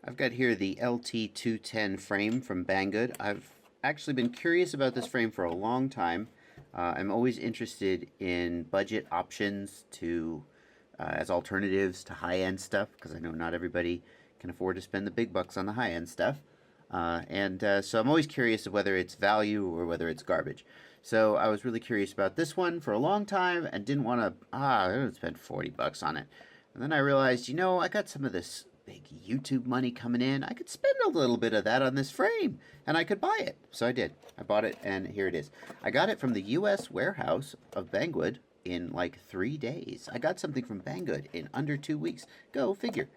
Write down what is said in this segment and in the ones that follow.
I've got here the LT210 frame from Banggood. I've actually been curious about this frame for a long time. I'm always interested in budget options to as alternatives to high-end stuff because I know not everybody can afford to spend the big bucks on the high-end stuff. So I'm always curious of whether it's value or whether it's garbage. So I was really curious about this one for a long time and didn't want to, I didn't spend 40 bucks on it. And then I realized, I got some of this big YouTube money coming in. I could spend a little bit of that on this frame and I could buy it. So I did. I bought it and here it is. I got it from the US warehouse of Banggood in like 3 days. I got something from Banggood in under 2 weeks. Go figure.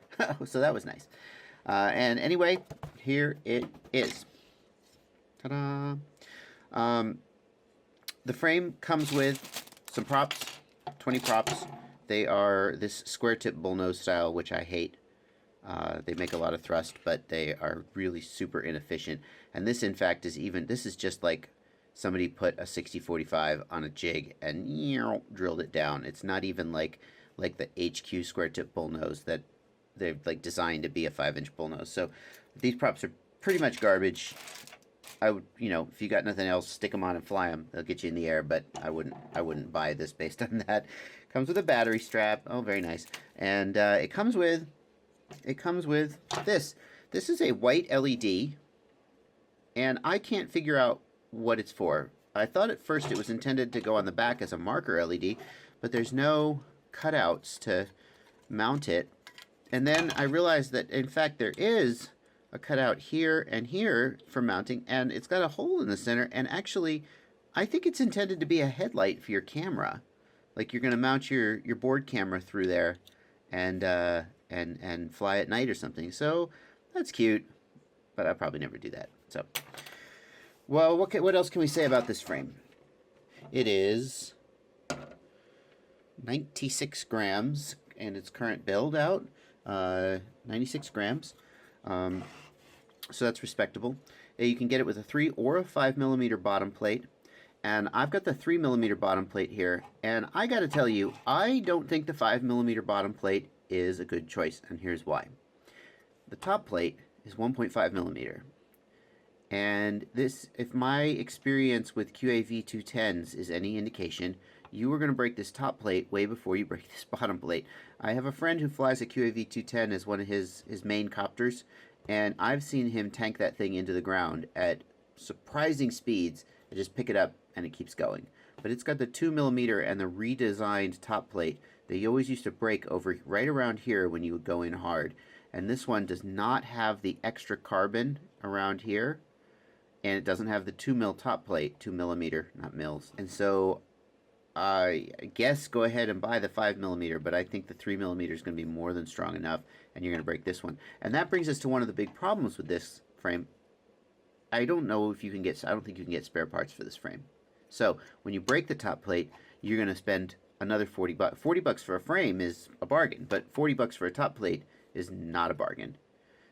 So that was nice. And anyway, here it is. Ta-da! The frame comes with some props, 20 props. They are this square tip bullnose style, which I hate. They make a lot of thrust, but they are really super inefficient. And this, in fact, this is just like somebody put a 60-45 on a jig and drilled it down. It's not even like the HQ square tip bullnose that they've like designed to be a 5-inch bullnose. So these props are pretty much garbage. I would, if you got nothing else, stick them on and fly them. They'll get you in the air, but I wouldn't buy this based on that. Comes with a battery strap. Oh, very nice. And it comes with this. This is a white LED, and I can't figure out what it's for. I thought at first it was intended to go on the back as a marker LED, but there's no cutouts to mount it. And then I realized that, in fact, there is a cutout here and here for mounting, and it's got a hole in the center, and actually, I think it's intended to be a headlight for your camera. Like you're going to mount your board camera through there and fly at night or something. So that's cute, but I'll probably never do that. So, well, what else can we say about this frame? It is 96 grams and its current build out. 96 grams. So that's respectable. You can get it with a 3 or a 5 millimeter bottom plate. And I've got the 3 millimeter bottom plate here. And I got to tell you, I don't think the 5 millimeter bottom plate is a good choice. And here's why. The top plate is 1.5 millimeter. And this, if my experience with QAV210s is any indication, you are going to break this top plate way before you break this bottom plate. I have a friend who flies a QAV210 as one of his main copters, and I've seen him tank that thing into the ground at surprising speeds and just pick it up and it keeps going. But it's got the 2 millimeter and the redesigned top plate that you always used to break over right around here when you would go in hard. And this one does not have the extra carbon around here, and it doesn't have the 2 mil top plate, 2 millimeter, not mils. And so I guess go ahead and buy the 5 millimeter, but I think the 3 millimeter is going to be more than strong enough, and you're going to break this one. And that brings us to one of the big problems with this frame. I don't think you can get spare parts for this frame. So when you break the top plate, you're going to spend another 40 bucks. 40 bucks for a frame is a bargain, but 40 bucks for a top plate is not a bargain.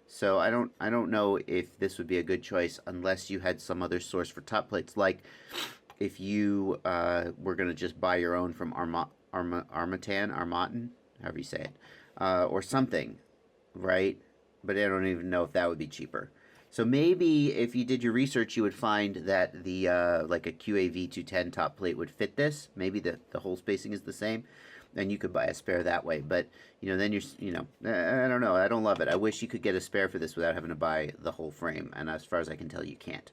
So I don't know if this would be a good choice unless you had some other source for top plates, like if you were going to just buy your own from Armatan, however you say it, or something, right? But I don't even know if that would be cheaper. So maybe if you did your research, you would find that the like a QAV210 top plate would fit this. Maybe the hole spacing is the same, and you could buy a spare that way. But then I don't know. I don't love it. I wish you could get a spare for this without having to buy the whole frame. And as far as I can tell, you can't.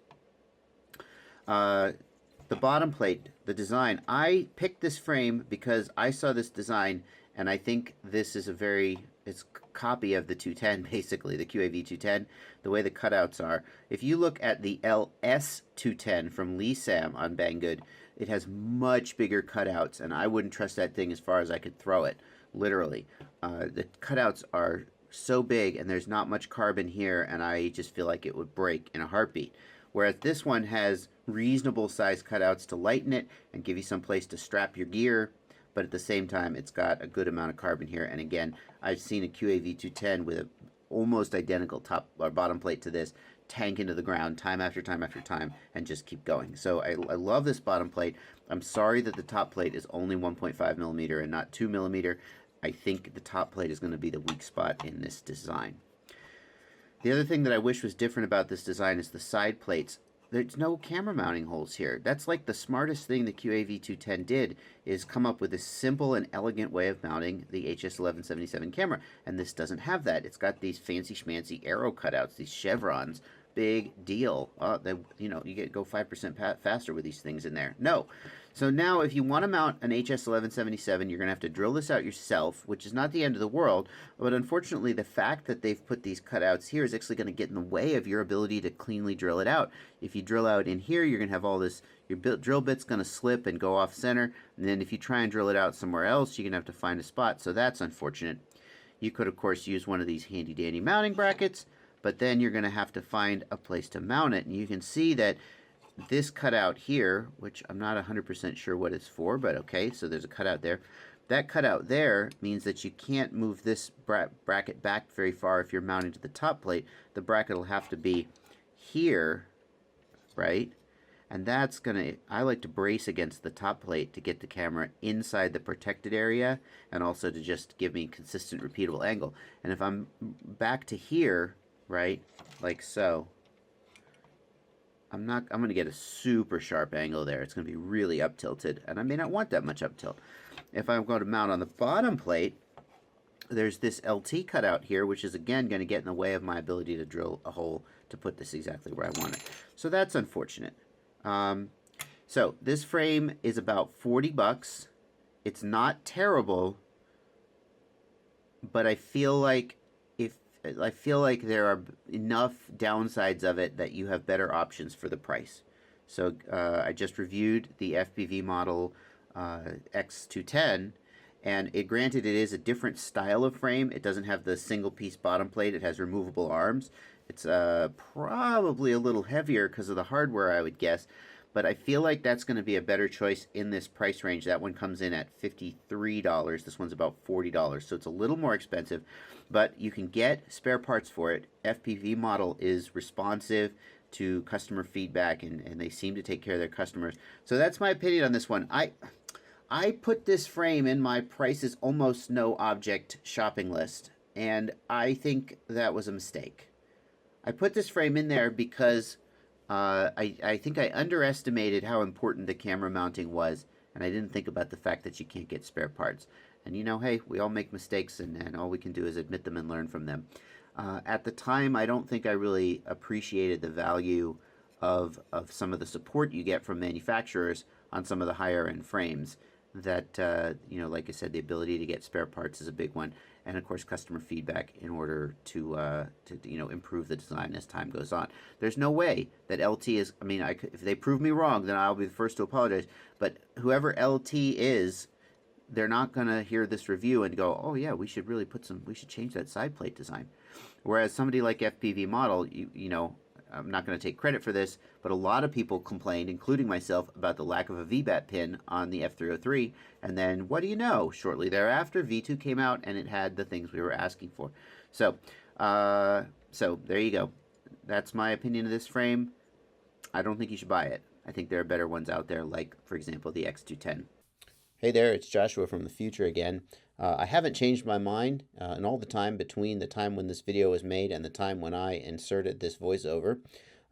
The bottom plate, the design. I picked this frame because I saw this design, and I think this is it's a copy of the 210, basically, the QAV210, the way the cutouts are. If you look at the LS210 from Lee Sam on Banggood, it has much bigger cutouts, and I wouldn't trust that thing as far as I could throw it, literally. The cutouts are so big, and there's not much carbon here, and I just feel like it would break in a heartbeat. Whereas this one has reasonable size cutouts to lighten it and give you some place to strap your gear, but at the same time it's got a good amount of carbon here. And again, I've seen a QAV210 with an almost identical top or bottom plate to this tank into the ground time after time after time and just keep going. So I love this bottom plate. I'm sorry that the top plate is only 1.5 millimeter and not 2 millimeter. I think the top plate is going to be the weak spot in this design. The other thing that I wish was different about this design is the side plates. There's no camera mounting holes here. That's like the smartest thing the QAV210 did, is come up with a simple and elegant way of mounting the HS1177 camera. And this doesn't have that. It's got these fancy schmancy arrow cutouts, these chevrons. Big deal. You go 5% faster with these things in there. No. So now if you want to mount an HS1177, you're going to have to drill this out yourself, which is not the end of the world, but unfortunately the fact that they've put these cutouts here is actually going to get in the way of your ability to cleanly drill it out. If you drill out in here, you're going to have all this, your drill bit's going to slip and go off center, and then if you try and drill it out somewhere else, you're going to have to find a spot, so that's unfortunate. You could, of course, use one of these handy-dandy mounting brackets, but then you're going to have to find a place to mount it, and you can see that this cutout here, which I'm not 100% sure what it's for, but okay, so there's a cutout there. That cutout there means that you can't move this bracket back very far if you're mounting to the top plate. The bracket will have to be here, right? And that's gonna, I like to brace against the top plate to get the camera inside the protected area and also to just give me consistent repeatable angle. And if I'm back to here, right, like so, I'm going to get a super sharp angle there. It's going to be really up tilted, and I may not want that much up tilt. If I'm going to mount on the bottom plate, there's this LT cutout here, which is again going to get in the way of my ability to drill a hole to put this exactly where I want it. So that's unfortunate. So this frame is about 40 bucks. It's not terrible, but I feel like there are enough downsides of it that you have better options for the price. So I just reviewed the FPV model X210, and granted it is a different style of frame. It doesn't have the single piece bottom plate. It has removable arms. It's probably a little heavier because of the hardware, I would guess. But I feel like that's going to be a better choice in this price range. That one comes in at $53. This one's about $40. So it's a little more expensive, but you can get spare parts for it. FPV model is responsive to customer feedback, and they seem to take care of their customers. So that's my opinion on this one. I put this frame in my prices almost no object shopping list, and I think that was a mistake. I put this frame in there because I think I underestimated how important the camera mounting was, and I didn't think about the fact that you can't get spare parts. And you know, hey, we all make mistakes, and all we can do is admit them and learn from them. At the time, I don't think I really appreciated the value of some of the support you get from manufacturers on some of the higher end frames. That, like I said, the ability to get spare parts is a big one. And of course, customer feedback in order to improve the design as time goes on. There's no way that LT is, if they prove me wrong, then I'll be the first to apologize. But whoever LT is, they're not going to hear this review and go, oh yeah, we should change that side plate design. Whereas somebody like FPV Model, I'm not going to take credit for this, but a lot of people complained, including myself, about the lack of a VBAT pin on the F303. And then, what do you know? Shortly thereafter, V2 came out, and it had the things we were asking for. So there you go. That's my opinion of this frame. I don't think you should buy it. I think there are better ones out there, like, for example, the X210. Hey there, it's Joshua from the future again. I haven't changed my mind in all the time between the time when this video was made and the time when I inserted this voiceover.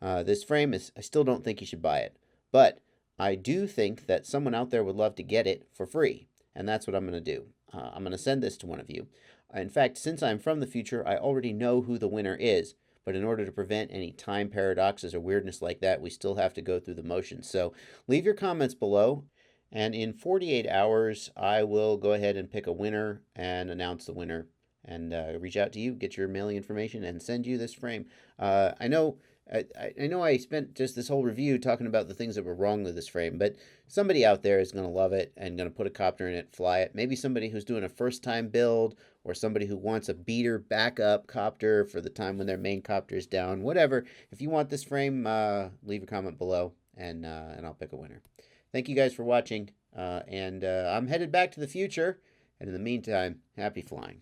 This frame I still don't think you should buy it. But I do think that someone out there would love to get it for free. And that's what I'm going to do. I'm going to send this to one of you. In fact, since I'm from the future, I already know who the winner is. But in order to prevent any time paradoxes or weirdness like that, we still have to go through the motions. So leave your comments below. And in 48 hours, I will go ahead and pick a winner and announce the winner and reach out to you, get your mailing information, and send you this frame. I know I spent just this whole review talking about the things that were wrong with this frame, but somebody out there is going to love it and going to put a copter in it, fly it. Maybe somebody who's doing a first-time build or somebody who wants a beater backup copter for the time when their main copter is down. Whatever. If you want this frame, leave a comment below, and I'll pick a winner. Thank you guys for watching, and I'm headed back to the future, and in the meantime, happy flying.